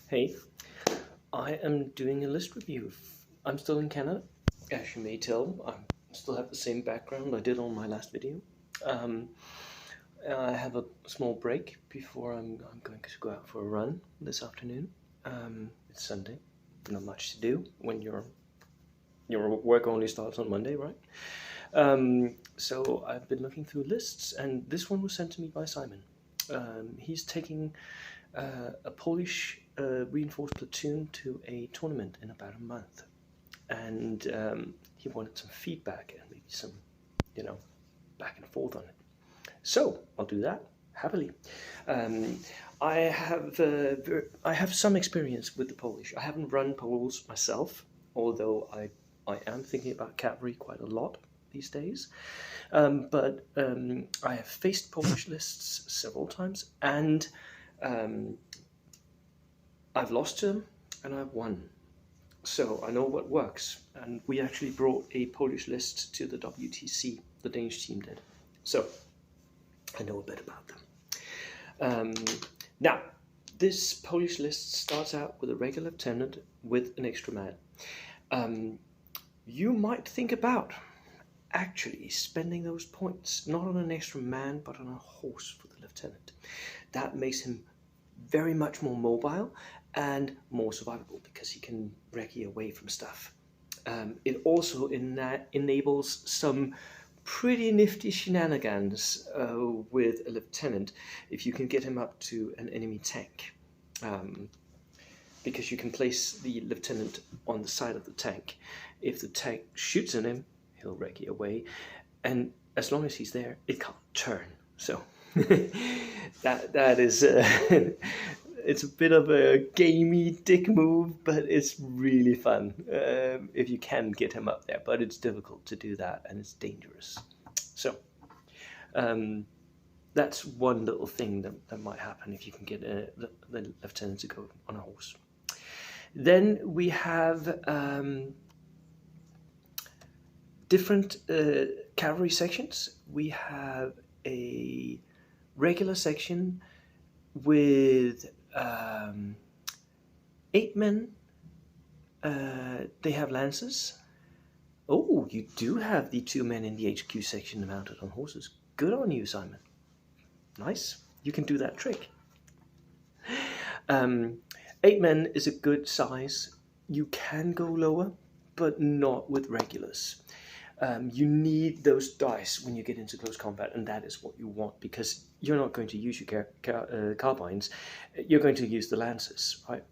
Hey, I am doing a list review. I'm still in Canada, as you may tell. I still have the same background I did on my last video. Um, I have a small break before I'm going to go out for a run this afternoon. It's Sunday, not much to do when your work only starts on Monday, right? So I've been looking through lists, and this one was sent to me by Simon. He's taking a Polish reinforced platoon to a tournament in about a month, and he wanted some feedback and maybe some, back and forth on it. So I'll do that happily. Um, I have some experience with the Polish. I haven't run Poles myself, although I am thinking about cavalry quite a lot these days. But I have faced Polish lists several times, and um, I've lost to them and I've won. So I know what works. And we actually brought a Polish list to the WTC, the Danish team did. So I know a bit about them. Now, this Polish list starts out with a regular lieutenant with an extra man. You might think about actually spending those points not on an extra man but on a horse for the lieutenant. That makes him very much more mobile and more survivable because he can recce away from stuff. It also enables some pretty nifty shenanigans with a lieutenant if you can get him up to an enemy tank. Because you can place the lieutenant on the side of the tank. If the tank shoots at him, he'll recce away, and as long as he's there, it can't turn. So that is it's a bit of a gamey dick move, but it's really fun if you can get him up there. But it's difficult to do that, and it's dangerous. So that's one little thing that might happen if you can get the lieutenant to go on a horse. Then we have different cavalry sections. We have a regular section with 8 men. They have lances. Oh, you do have the 2 men in the HQ section mounted on horses. Good on you, Simon. Nice. You can do that trick. 8 men is a good size. You can go lower, but not with regulars. You need those dice when you get into close combat, and that is what you want, because you're not going to use your carbines. You're going to use the lances, right?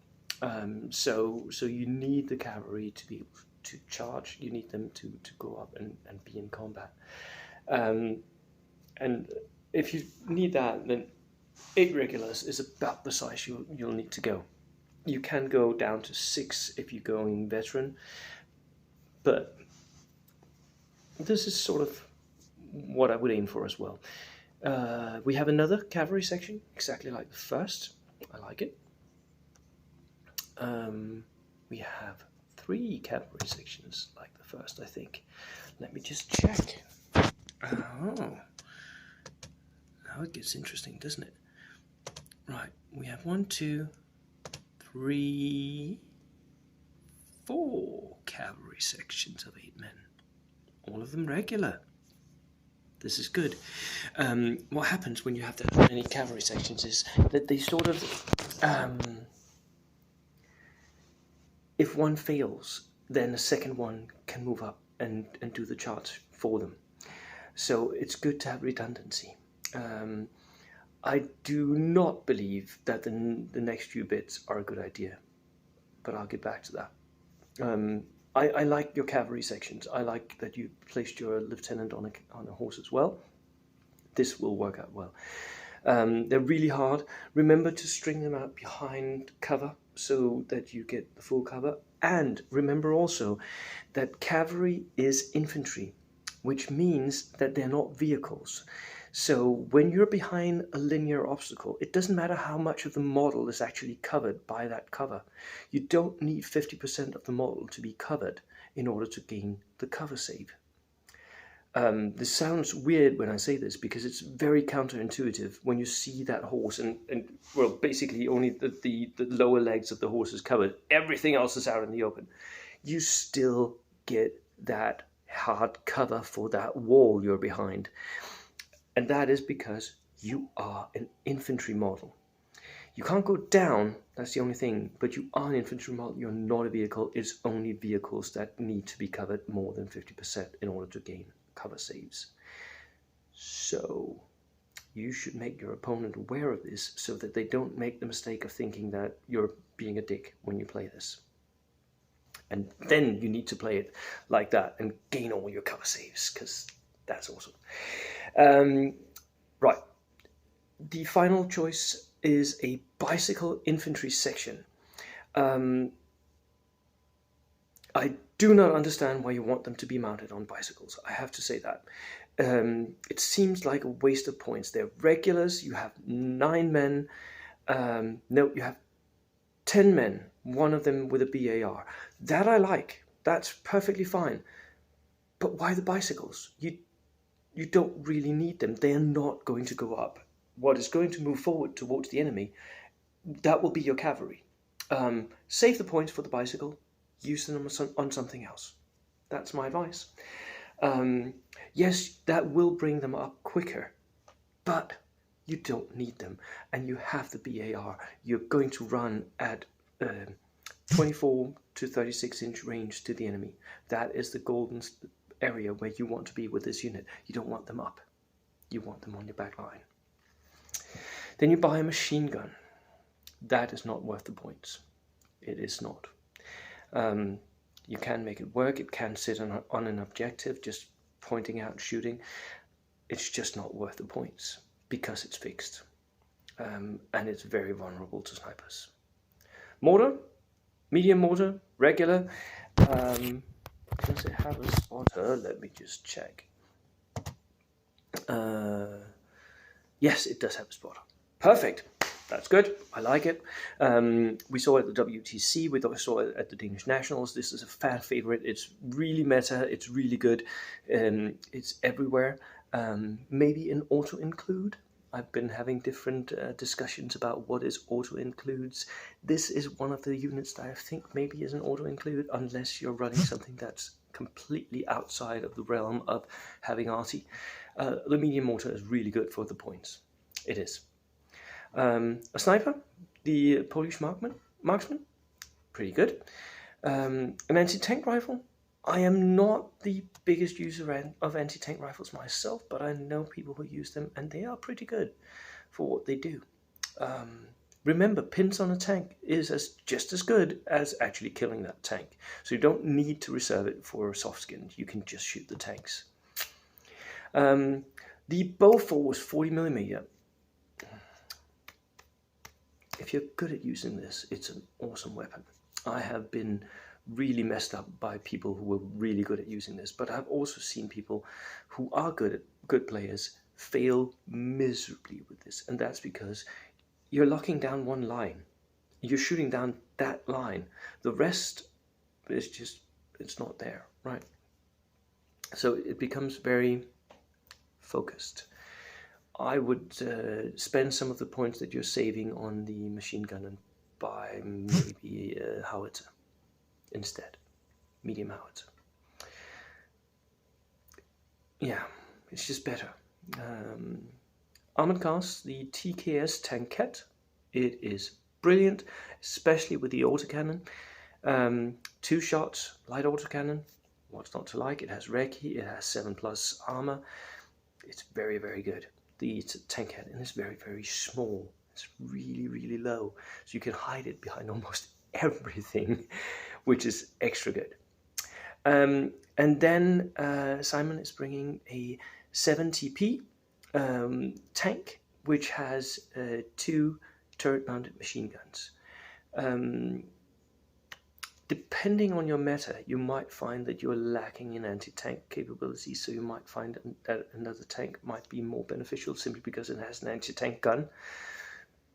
So you need the cavalry to be able to charge. You need them to go up and be in combat. And if you need that, then 8 regulars is about the size you'll need to go. You can go down to 6 if you're going veteran, but this is sort of what I would aim for as well. We have another cavalry section, exactly like the first. I like it. We have 3 cavalry sections like the first, I think. Let me just check. Oh, now it gets interesting, doesn't it? Right, we have 1, 2, 3, 4 cavalry sections of 8 men. All of them regular. This is good. What happens when you have that many cavalry sections is that they sort of, if one fails, then the second one can move up and do the charge for them. So it's good to have redundancy. I do not believe that the next few bits are a good idea, but I'll get back to that. I like your cavalry sections. I like that you placed your lieutenant on a horse as well. This will work out well. They're really hard. Remember to string them out behind cover so that you get the full cover. And remember also that cavalry is infantry, which means that they're not vehicles. So when you're behind a linear obstacle, it doesn't matter how much of the model is actually covered by that cover. You don't need 50% of the model to be covered in order to gain the cover save. This sounds weird when I say this because it's very counterintuitive when you see that horse and well, basically only the lower legs of the horse is covered. Everything else is out in the open. You still get that hard cover for that wall you're behind. And that is because you are an infantry model. You can't go down, that's the only thing, but you are an infantry model, you're not a vehicle. It's only vehicles that need to be covered more than 50% in order to gain cover saves. So you should make your opponent aware of this so that they don't make the mistake of thinking that you're being a dick when you play this. And then you need to play it like that and gain all your cover saves, because that's awesome. Right. The final choice is a bicycle infantry section. I do not understand why you want them to be mounted on bicycles. I have to say that. It seems like a waste of points. They're regulars. You have 9 men. No, you have 10 men. One of them with a BAR. That I like. That's perfectly fine. But why the bicycles? You don't really need them. They are not going to go up. What is going to move forward towards the enemy, that will be your cavalry. Save the points for the bicycle. Use them on something else. That's my advice. Yes, that will bring them up quicker, but you don't need them. And you have the BAR. You're going to run at 24 to 36-inch range to the enemy. That is the golden area where you want to be with this unit. You don't want them up. You want them on your back line. Then you buy a machine gun. That is not worth the points. It is not. You can make it work. It can sit on an objective, just pointing out, shooting. It's just not worth the points because it's fixed. And it's very vulnerable to snipers. Mortar, medium mortar, regular. Does it have a spotter? Let me just check. Yes, it does have a spotter. Perfect. That's good. I like it. We saw it at the WTC. We saw it at the Danish Nationals. This is a fan favorite. It's really meta. It's really good. It's everywhere. Maybe an auto-include. I've been having different discussions about what is auto-includes. This is one of the units that I think maybe is an auto-include, unless you're running something that's completely outside of the realm of having arty. The medium mortar is really good for the points. It is. A sniper, the Polish marksman, pretty good. An anti-tank rifle. I am not the biggest user of anti-tank rifles myself, but I know people who use them, and they are pretty good for what they do. Remember, pins on a tank is just as good as actually killing that tank. So you don't need to reserve it for soft skins. You can just shoot the tanks. The Bofors 40mm. If you're good at using this, it's an awesome weapon. I have been really messed up by people who were really good at using this, but I've also seen people who are good players fail miserably with this, and that's because you're locking down one line. You're shooting down that line. The rest is just, it's not there, right? So it becomes very focused. I would spend some of the points that you're saving on the machine gun and buy maybe a howitzer instead, medium howitzer. Yeah, it's just better. Armored cars, the TKS Tankette, it is brilliant, especially with the autocannon. 2 shots, light autocannon, what's not to like? It has recce, it has 7+ armor. It's very, very good. The Tankette, and it's very, very small. It's really, really low, so you can hide it behind almost everything, which is extra good. And then Simon is bringing a 7TP tank, which has 2 turret-mounted machine guns. Depending on your meta, you might find that you're lacking in anti-tank capabilities, so you might find that another tank might be more beneficial simply because it has an anti-tank gun.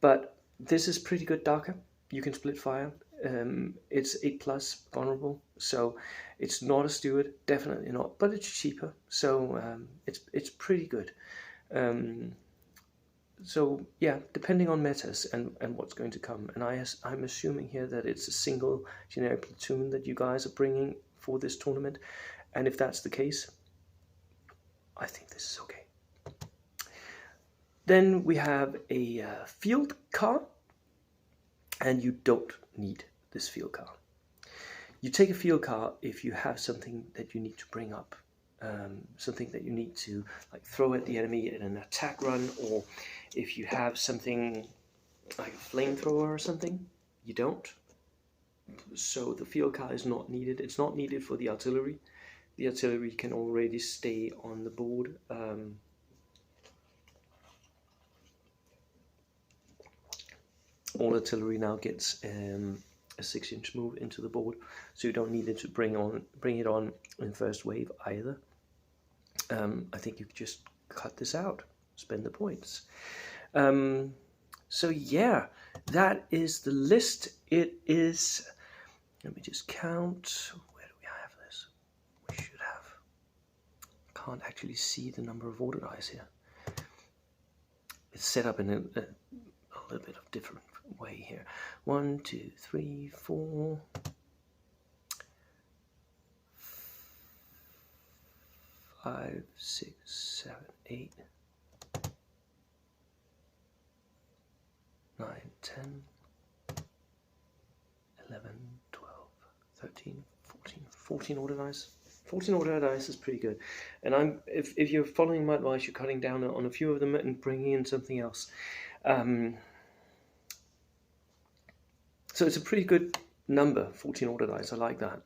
But this is pretty good darker. You can split fire. It's 8+ vulnerable, so it's not a steward, definitely not, but it's cheaper, so it's pretty good. So yeah, depending on metas and what's going to come, and I'm assuming here that it's a single generic platoon that you guys are bringing for this tournament, and if that's the case, I think this is okay. Then we have a field car, and you don't need this field car. You take a field car if you have something that you need to bring up, something that you need to like throw at the enemy in an attack run, or if you have something like a flamethrower or something, you don't. So the field car is not needed. It's not needed for the artillery. The artillery can already stay on the board. All artillery now gets a 6-inch move into the board, so you don't need it to bring it on in first wave either. I think you could just cut this out, spend the points. So yeah, that is the list. It is, let me just count, where do we have this? We should have, can't actually see the number of order dice here. It's set up in a little bit of different way here. 1, 2, 3, 4, 5, 6, 7, 8, 9, 10, 11, 12, 13, 14 order dice. 14 order dice is pretty good. And if you're following my advice, you're cutting down on a few of them and bringing in something else. So it's a pretty good number, 14 order dice. I like that.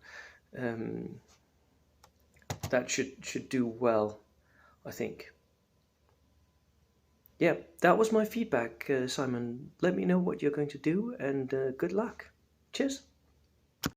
That should do well, I think. Yeah, that was my feedback, Simon. Let me know what you're going to do, and good luck. Cheers.